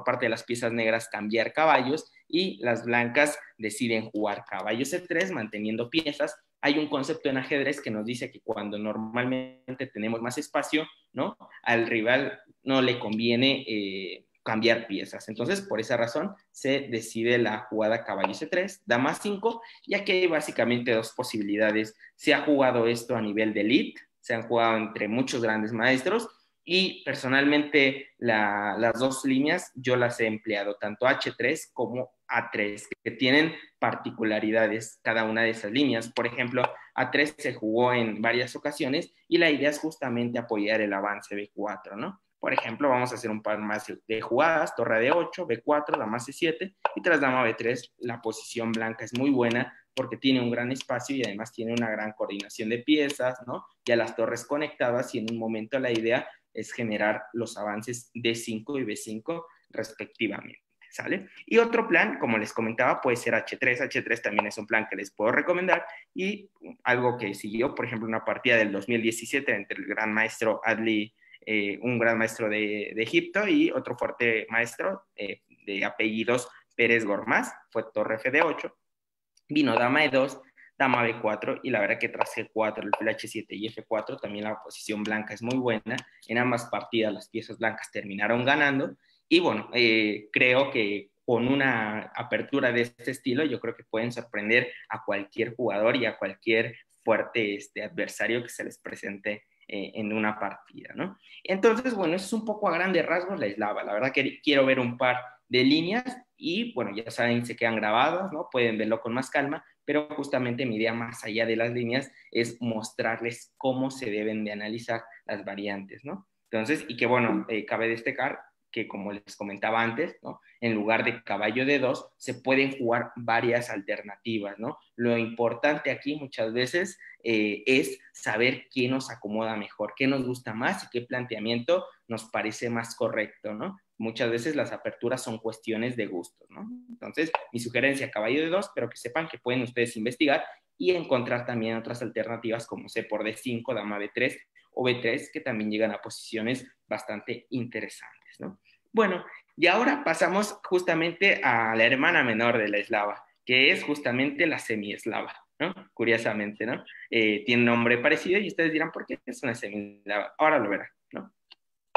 parte de las piezas negras cambiar caballos, y las blancas deciden jugar caballo C3 manteniendo piezas. Hay un concepto en ajedrez que nos dice que cuando normalmente tenemos más espacio, ¿no? Al rival no le conviene cambiar piezas. Entonces, por esa razón, se decide la jugada caballo C3, dama 5, y aquí hay básicamente dos posibilidades. Se ha jugado esto a nivel de elite, se han jugado entre muchos grandes maestros, y personalmente las dos líneas yo las he empleado, tanto H3 como A3, que tienen particularidades cada una de esas líneas. Por ejemplo, A3 se jugó en varias ocasiones y la idea es justamente apoyar el avance B4, ¿no? Por ejemplo, vamos a hacer un par más de jugadas, torre de 8, B4, dama C7, y tras dama B3 la posición blanca es muy buena porque tiene un gran espacio y además tiene una gran coordinación de piezas, ¿no? Ya las torres conectadas, y en un momento la idea es generar los avances D5 y B5 respectivamente, ¿sale? Y otro plan, como les comentaba, puede ser H3. H3 también es un plan que les puedo recomendar, y algo que siguió, por ejemplo, una partida del 2017 entre el gran maestro Adli, un gran maestro de Egipto, y otro fuerte maestro de apellidos Pérez Gormaz, fue torre F8, vino dama E2, dama B4, y la verdad que tras G4, el fil H7 y F4 también la posición blanca es muy buena. En ambas partidas las piezas blancas terminaron ganando, y bueno, creo que con una apertura de este estilo yo creo que pueden sorprender a cualquier jugador y a cualquier fuerte adversario que se les presente en una partida, ¿no? Entonces, bueno, eso es un poco a grandes rasgos la eslava. La verdad que quiero ver un par de líneas, y bueno, ya saben, se quedan grabadas, ¿no? Pueden verlo con más calma, pero justamente mi idea más allá de las líneas es mostrarles cómo se deben de analizar las variantes, ¿no? Entonces, y que bueno, cabe destacar que como les comentaba antes, ¿no? En lugar de caballo de 2, se pueden jugar varias alternativas, ¿no? Lo importante aquí muchas veces es saber qué nos acomoda mejor, qué nos gusta más y qué planteamiento nos parece más correcto, ¿no? Muchas veces las aperturas son cuestiones de gustos, ¿no? Entonces, mi sugerencia, caballo de 2, pero que sepan que pueden ustedes investigar y encontrar también otras alternativas como C por D5, dama B3 o B3, que también llegan a posiciones bastante interesantes, ¿no? Bueno, y ahora pasamos justamente a la hermana menor de la eslava, que es justamente la semieslava, ¿no? Curiosamente, ¿no? Tiene un nombre parecido y ustedes dirán, ¿por qué es una semieslava? Ahora lo verán, ¿no?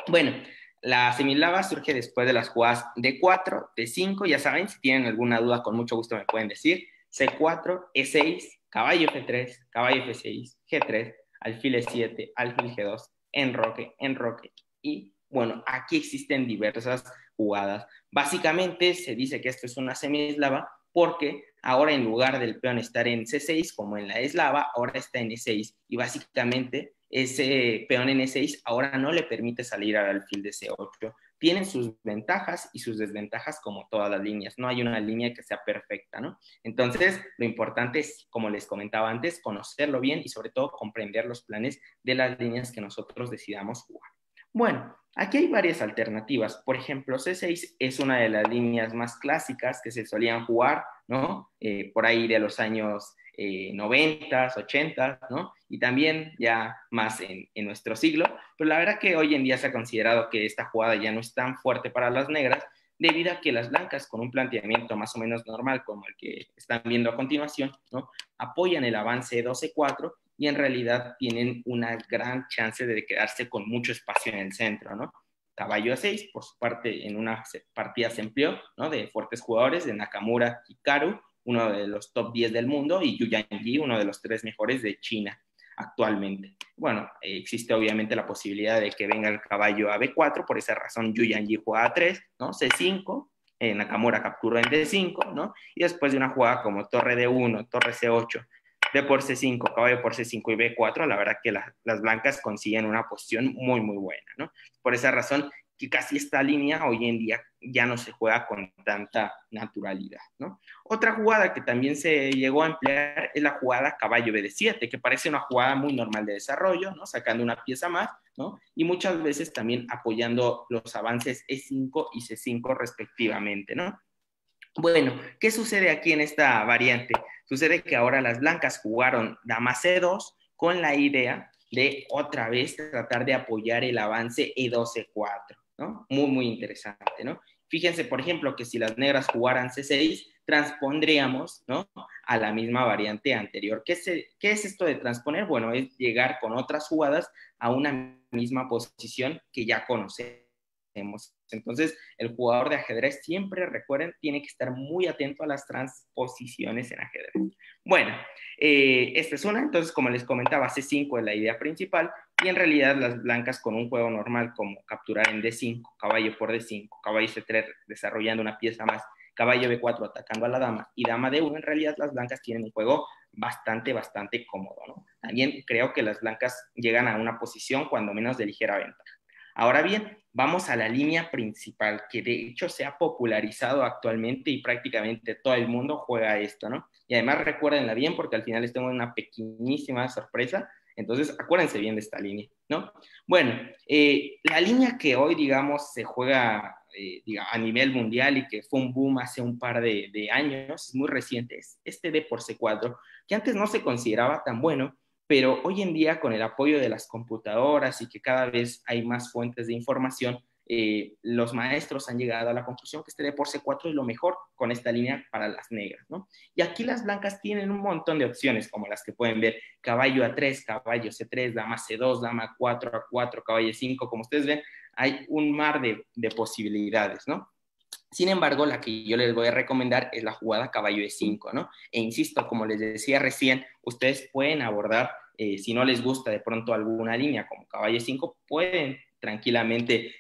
Bueno, la semilava surge después de las jugadas D4, D5, ya saben, si tienen alguna duda con mucho gusto me pueden decir, C4, E6, caballo F3, caballo F6, G3, alfil E7, alfil G2, enroque, enroque, y bueno, aquí existen diversas jugadas. Básicamente se dice que esto es una semieslava porque ahora en lugar del peón estar en C6 como en la eslava, ahora está en E6, y básicamente ese peón en E6 ahora no le permite salir al alfil de C8. Tienen sus ventajas y sus desventajas como todas las líneas. No hay una línea que sea perfecta, ¿no? Entonces, lo importante es, como les comentaba antes, conocerlo bien y sobre todo comprender los planes de las líneas que nosotros decidamos jugar. Bueno, aquí hay varias alternativas. Por ejemplo, C6 es una de las líneas más clásicas que se solían jugar, ¿no? Por ahí de los años 90, 80, ¿no? Y también ya más en nuestro siglo. Pero la verdad que hoy en día se ha considerado que esta jugada ya no es tan fuerte para las negras, debido a que las blancas, con un planteamiento más o menos normal como el que están viendo a continuación, ¿no? Apoyan el avance 12-4 y en realidad tienen una gran chance de quedarse con mucho espacio en el centro, ¿no? Caballo A6, por su parte, en una partida se empleó, ¿no? De fuertes jugadores, de Nakamura, Hikaru, uno de los top 10 del mundo, y Yu Yanji, uno de los 3 mejores de China actualmente. Bueno, existe obviamente la posibilidad de que venga el caballo a B4, por esa razón Yu Yanji juega a 3, ¿no? C5, Nakamura capturó en D5, ¿no? Y después de una jugada como torre D1, torre C8, B por C5, caballo por C5 y B4, la verdad que las blancas consiguen una posición muy, muy buena, ¿no? Por esa razón que casi esta línea hoy en día ya no se juega con tanta naturalidad, ¿no? Otra jugada que también se llegó a emplear es la jugada caballo BD7, que parece una jugada muy normal de desarrollo, ¿no? Sacando una pieza más, ¿no? Y muchas veces también apoyando los avances E5 y C5 respectivamente, ¿no? Bueno, ¿qué sucede aquí en esta variante? Sucede que ahora las blancas jugaron dama C2 con la idea de otra vez tratar de apoyar el avance E2, E4, ¿no? Muy, muy interesante, ¿no? Fíjense, por ejemplo, que si las negras jugaran C6, transpondríamos, ¿no? A la misma variante anterior. ¿Qué es esto de transponer? Bueno, es llegar con otras jugadas a una misma posición que ya conocemos. Entonces, el jugador de ajedrez siempre, recuerden, tiene que estar muy atento a las transposiciones en ajedrez. Bueno, esta es una, entonces, como les comentaba, C5 es la idea principal, y en realidad las blancas con un juego normal como capturar en D5, caballo por D5, caballo C3 desarrollando una pieza más, caballo B4 atacando a la dama, y dama D1, en realidad las blancas tienen un juego bastante cómodo, ¿no? También creo que las blancas llegan a una posición cuando menos de ligera ventaja. Ahora bien, vamos a la línea principal, que de hecho se ha popularizado actualmente y prácticamente todo el mundo juega esto, ¿no? Y además recuérdenla bien porque al final les tengo una pequeñísima sorpresa, entonces acuérdense bien de esta línea, ¿no? Bueno, la línea que hoy, digamos, se juega a nivel mundial y que fue un boom hace un par de años, es muy reciente, es este D por C4, que antes no se consideraba tan bueno, pero hoy en día con el apoyo de las computadoras y que cada vez hay más fuentes de información, los maestros han llegado a la conclusión que este D por C4 es lo mejor con esta línea para las negras, ¿no? Y aquí las blancas tienen un montón de opciones, como las que pueden ver, caballo A3, caballo C3, dama C2, dama 4 A4, caballo 5, como ustedes ven, hay un mar de posibilidades, ¿no? Sin embargo, la que yo les voy a recomendar es la jugada caballo E5, ¿no? E insisto, como les decía recién, ustedes pueden abordar, si no les gusta de pronto alguna línea como caballo E5, pueden tranquilamente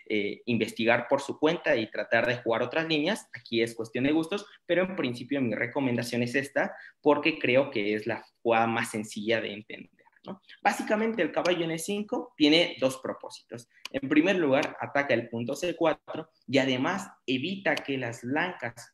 investigar por su cuenta y tratar de jugar otras líneas. Aquí es cuestión de gustos, pero en principio mi recomendación es esta porque creo que es la jugada más sencilla de entender, ¿no? Básicamente el caballo en E5 tiene dos propósitos. En primer lugar, ataca el punto C4 y además evita que las negras,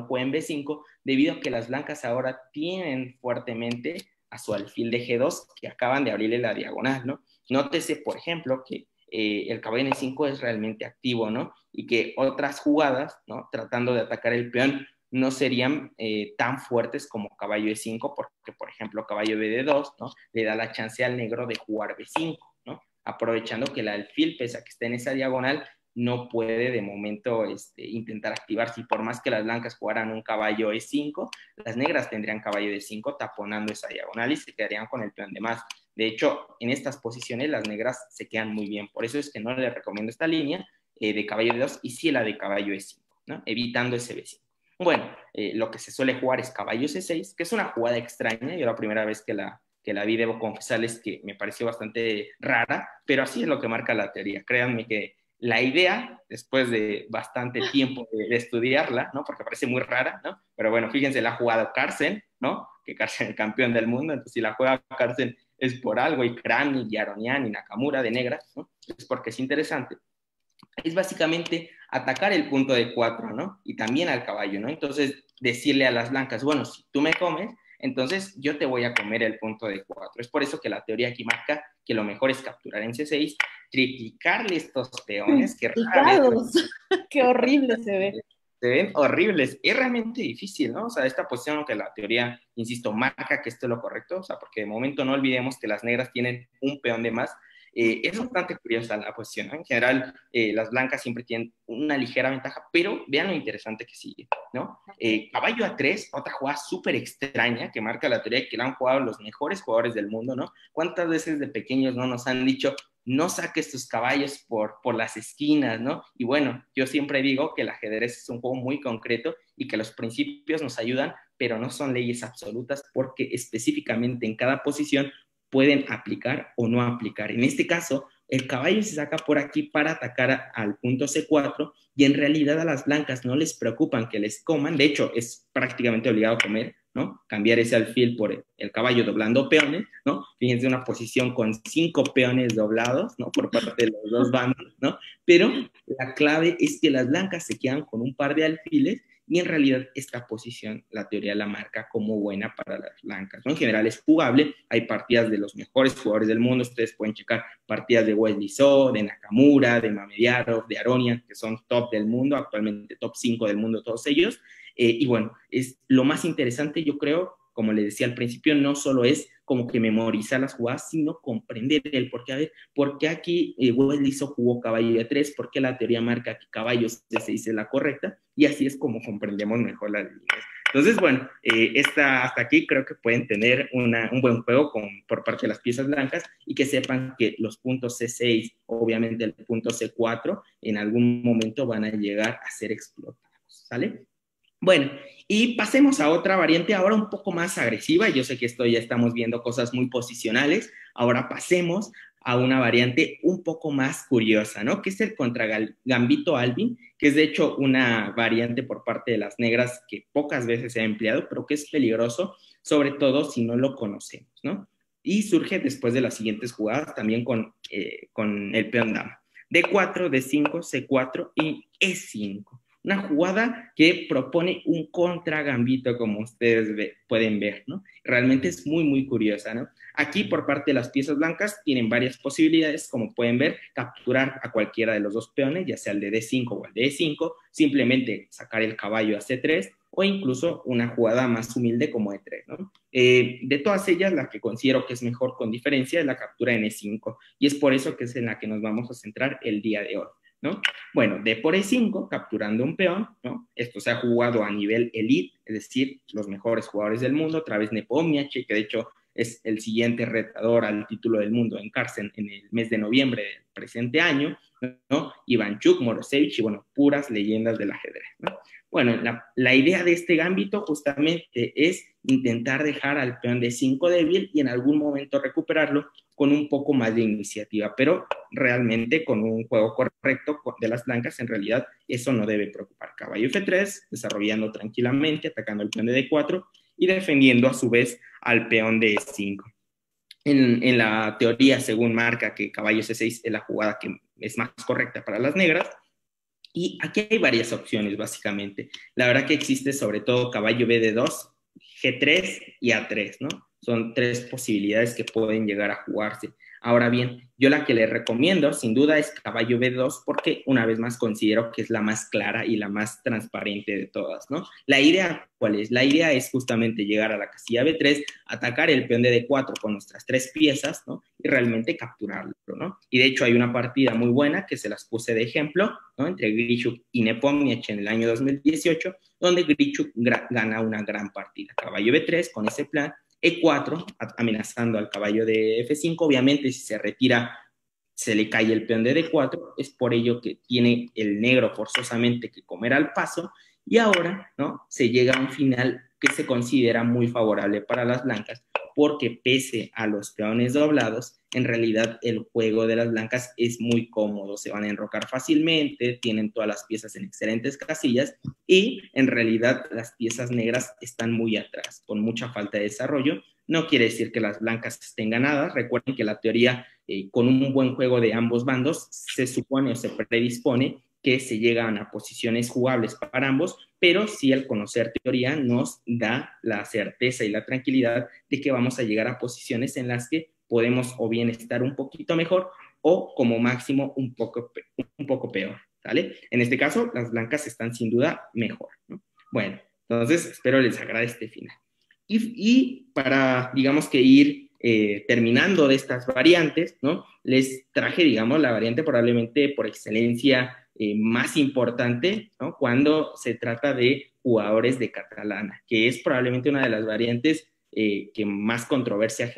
jueguen B5, debido a que las blancas ahora tienen fuertemente a su alfil de G2 que acaban de abrirle la diagonal, ¿no? Nótese, por ejemplo, que el caballo en E5 es realmente activo, ¿no? Y que otras jugadas, ¿no? Tratando de atacar el peón, no serían tan fuertes como caballo E5, porque, por ejemplo, caballo BD2, ¿no? Le da la chance al negro de jugar B5, ¿no? Aprovechando que el alfil, pese a que esté en esa diagonal, no puede de momento intentar activarse. Y por más que las blancas jugaran un caballo E5, las negras tendrían caballo D5 taponando esa diagonal y se quedarían con el peón de más. De hecho, en estas posiciones las negras se quedan muy bien. Por eso es que no les recomiendo esta línea de caballo D2 y sí la de caballo E5, ¿no? Evitando ese B5. Bueno, lo que se suele jugar es caballo C6, que es una jugada extraña. Yo la primera vez que la vi, debo confesarles que me pareció bastante rara, pero así es lo que marca la teoría. Créanme que la idea, después de bastante tiempo de estudiarla, ¿no? Porque parece muy rara, ¿no? Pero bueno, fíjense, la ha jugado Carlsen, ¿no? Que Carlsen es el campeón del mundo, entonces si la juega Carlsen es por algo, y Kran, y Aronian, y Nakamura de negras, ¿no? Es porque es interesante. Es básicamente atacar el punto de 4, ¿no? Y también al caballo, ¿no? Entonces, decirle a las blancas, bueno, si tú me comes, entonces yo te voy a comer el punto de 4. Es por eso que la teoría aquí marca que lo mejor es capturar en C6, triplicarle estos peones, que rara Picados. Qué horrible se ve. se ven horribles. Es realmente difícil, ¿no? O sea, esta posición, aunque la teoría, insisto, marca que esto es lo correcto, o sea, porque de momento no olvidemos que las negras tienen un peón de más. Es bastante curiosa la posición, ¿no? En general, las blancas siempre tienen una ligera ventaja, pero vean lo interesante que sigue, ¿no? Caballo A3, otra jugada súper extraña que marca la teoría que la han jugado los mejores jugadores del mundo, ¿no? ¿Cuántas veces de pequeños no nos han dicho, no saques tus caballos por las esquinas, ¿no? Y bueno, yo siempre digo que el ajedrez es un juego muy concreto y que los principios nos ayudan, pero no son leyes absolutas porque específicamente en cada posición pueden aplicar o no aplicar. En este caso, el caballo se saca por aquí para atacar al punto C4 y en realidad a las blancas no les preocupan que les coman, de hecho es prácticamente obligado a comer, ¿no? Cambiar ese alfil por el caballo doblando peones, ¿no? Fíjense, una posición con 5 peones doblados, ¿no? Por parte de los dos bandos, ¿no? Pero la clave es que las blancas se quedan con un par de alfiles y en realidad esta posición la teoría la marca como buena para las blancas, ¿no? En general es jugable, hay partidas de los mejores jugadores del mundo, ustedes pueden checar partidas de Wesley So, de Nakamura, de Mamediarov, de Aronian, que son top del mundo, actualmente top 5 del mundo todos ellos, y bueno, es lo más interesante yo creo, como les decía al principio, no solo es como que memorizar las jugadas, sino comprender el por qué. A ver, ¿por qué aquí Wesley So jugó caballo de 3? ¿Por qué la teoría marca que caballo de 6 es la correcta? Y así es como comprendemos mejor las líneas. Entonces, bueno, hasta aquí creo que pueden tener un buen juego por parte de las piezas blancas y que sepan que los puntos C6, obviamente el punto C4, en algún momento van a llegar a ser explotados, ¿sale? Bueno, y pasemos a otra variante ahora un poco más agresiva. Yo sé que esto ya estamos viendo cosas muy posicionales. Ahora pasemos a una variante un poco más curiosa, ¿no? Que es el contra Gambito Alvin, que es de hecho una variante por parte de las negras que pocas veces se ha empleado, pero que es peligroso, sobre todo si no lo conocemos, ¿no? Y surge después de las siguientes jugadas, también con el peón dama. D4, D5, C4 y E5. Una jugada que propone un contragambito, como ustedes pueden ver, ¿no? Realmente es muy, muy curiosa, ¿no? Aquí, por parte de las piezas blancas, tienen varias posibilidades, como pueden ver, capturar a cualquiera de los dos peones, ya sea el de D5 o el de E5, simplemente sacar el caballo a C3, o incluso una jugada más humilde como E3, ¿no? De todas ellas, la que considero que es mejor con diferencia es la captura en E5, y es por eso que es en la que nos vamos a centrar el día de hoy, ¿no? Bueno, D por E5, capturando un peón, ¿no? Esto se ha jugado a nivel elite, es decir, los mejores jugadores del mundo, otra vez Nepomniachtchi, que de hecho es el siguiente retador al título del mundo en Carsen en el mes de noviembre del presente año, ¿no? Ivanchuk, Morozevich y, bueno, puras leyendas del ajedrez, ¿no? Bueno, la idea de este gambito justamente es intentar dejar al peón de 5 débil y en algún momento recuperarlo con un poco más de iniciativa, pero realmente con un juego correcto de las blancas, en realidad eso no debe preocupar. Caballo F3, desarrollando tranquilamente, atacando el peón de D4 y defendiendo a su vez al peón de E5. En la teoría, según marca que caballo C6 es la jugada que es más correcta para las negras, y aquí hay varias opciones, básicamente. La verdad que existe sobre todo caballo BD2, G3 y A3, ¿no? Son tres posibilidades que pueden llegar a jugarse. Ahora bien, yo la que les recomiendo, sin duda, es caballo B2, porque una vez más considero que es la más clara y la más transparente de todas, ¿no? La idea, ¿cuál es? La idea es justamente llegar a la casilla B3, atacar el peón de D4 con nuestras tres piezas, ¿no? Y realmente capturarlo, ¿no? Y de hecho hay una partida muy buena que se las puse de ejemplo, ¿no? Entre Grichuk y Nepomniachtchi en el año 2018, donde Grichuk gana una gran partida. Caballo B3 con ese plan, E4, amenazando al caballo de F5. Obviamente, si se retira, se le cae el peón de D4. Es por ello que tiene el negro forzosamente que comer al paso. Y ahora, ¿no? Se llega a un final que se considera muy favorable para las blancas, porque pese a los peones doblados, en realidad el juego de las blancas es muy cómodo, se van a enrocar fácilmente, tienen todas las piezas en excelentes casillas y en realidad las piezas negras están muy atrás, con mucha falta de desarrollo. No quiere decir que las blancas estén ganadas, recuerden que la teoría, con un buen juego de ambos bandos, se supone o se predispone que se llegan a posiciones jugables para ambos, pero sí el conocer teoría nos da la certeza y la tranquilidad de que vamos a llegar a posiciones en las que podemos o bien estar un poquito mejor o como máximo un poco peor, ¿vale? En este caso, las blancas están sin duda mejor, ¿no? Bueno, entonces espero les agrade este final. Y para, digamos que ir terminando de estas variantes, ¿no? Les traje, digamos, la variante probablemente por excelencia más importante, ¿no? Cuando se trata de jugadores de catalana, que es probablemente una de las variantes que más controversia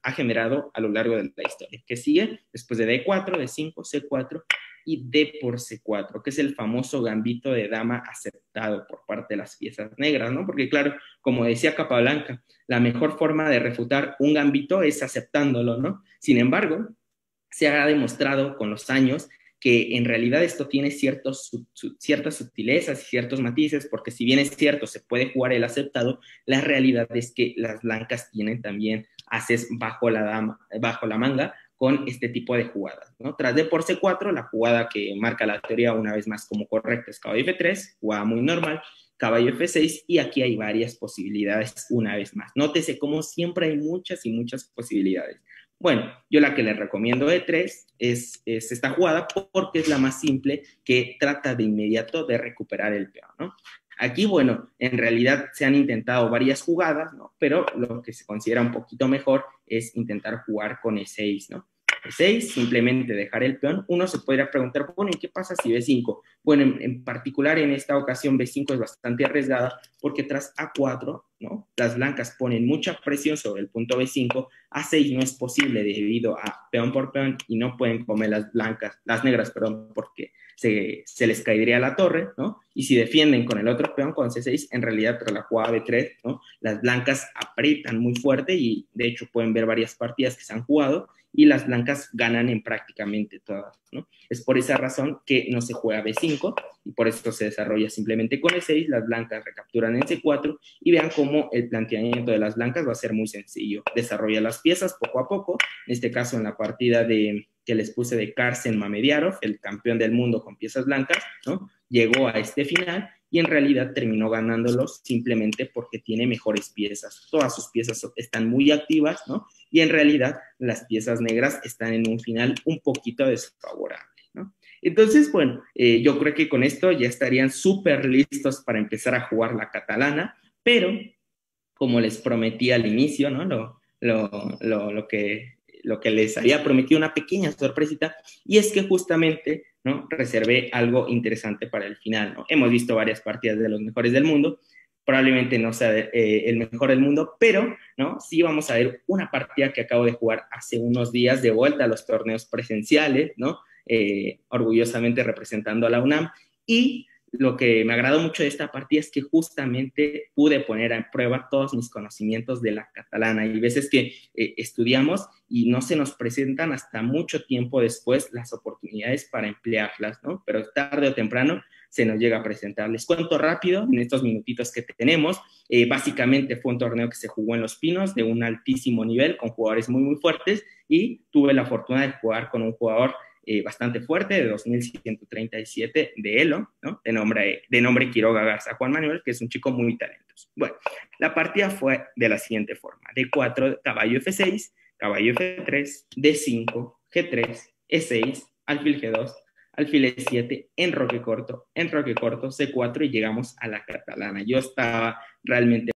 ha generado a lo largo de la historia, que sigue después de D4, D5, C4 y D por C4, que es el famoso gambito de dama aceptado por parte de las piezas negras, ¿no? Porque claro, como decía Capablanca, la mejor forma de refutar un gambito es aceptándolo, ¿no? Sin embargo, se ha demostrado con los años que en realidad esto tiene ciertas sutilezas y ciertos matices, porque si bien es cierto, se puede jugar el aceptado, la realidad es que las blancas tienen también ases bajo la manga con este tipo de jugadas, ¿no? Tras D por C4, la jugada que marca la teoría una vez más como correcta es caballo F3, jugada muy normal, caballo F6, y aquí hay varias posibilidades una vez más. Nótese cómo siempre hay muchas y muchas posibilidades. Bueno, yo la que les recomiendo de 3 es esta jugada porque es la más simple, que trata de inmediato de recuperar el peón, ¿no? Aquí, bueno, en realidad se han intentado varias jugadas, ¿no? Pero lo que se considera un poquito mejor es intentar jugar con E6, ¿no? E6, simplemente dejar el peón. Uno se podría preguntar, bueno, ¿y qué pasa si B5? Bueno, en particular en esta ocasión B5 es bastante arriesgada porque tras A4, ¿no? Las blancas ponen mucha presión sobre el punto B5, A6 no es posible debido a peón por peón y no pueden comer las negras, perdón, porque se les caería la torre, ¿no? Y si defienden con el otro peón, con C6, en realidad tras la jugada B3, ¿no? Las blancas aprietan muy fuerte y de hecho pueden ver varias partidas que se han jugado y las blancas ganan en prácticamente todas, ¿no? Es por esa razón que no se juega B5 y por eso se desarrolla simplemente con E6, las blancas recapturan en C4 y vean cómo el planteamiento de las blancas va a ser muy sencillo. Desarrolla las piezas poco a poco, en este caso en la partida que les puse de Karsen Mamediarov, el campeón del mundo con piezas blancas, ¿no? Llegó a este final y en realidad terminó ganándolos simplemente porque tiene mejores piezas. Todas sus piezas están muy activas, ¿no? Y en realidad las piezas negras están en un final un poquito desfavorable, ¿no? Entonces, bueno, yo creo que con esto ya estarían súper listos para empezar a jugar la catalana, pero como les prometí al inicio, ¿no? Lo que les había prometido, una pequeña sorpresita, y es que justamente, ¿no? Reservé algo interesante para el final, ¿no? Hemos visto varias partidas de los mejores del mundo, probablemente no sea el mejor del mundo, pero, ¿no? Sí vamos a ver una partida que acabo de jugar hace unos días de vuelta a los torneos presenciales, ¿no? Orgullosamente representando a la UNAM, y lo que me agradó mucho de esta partida es que justamente pude poner a prueba todos mis conocimientos de la catalana. Hay veces que estudiamos y no se nos presentan hasta mucho tiempo después las oportunidades para emplearlas, ¿no? Pero tarde o temprano se nos llega a presentar. Les cuento rápido en estos minutitos que tenemos. Básicamente fue un torneo que se jugó en Los Pinos de un altísimo nivel, con jugadores muy, muy fuertes, y tuve la fortuna de jugar con un jugador bastante fuerte, de 2137, de Elo, ¿no? de nombre Quiroga Garza Juan Manuel, que es un chico muy talentoso. Bueno, la partida fue de la siguiente forma: D4, caballo F6, caballo F3, D5, G3, E6, alfil G2, alfil E7, enroque corto, C4, y llegamos a la catalana. Yo estaba realmente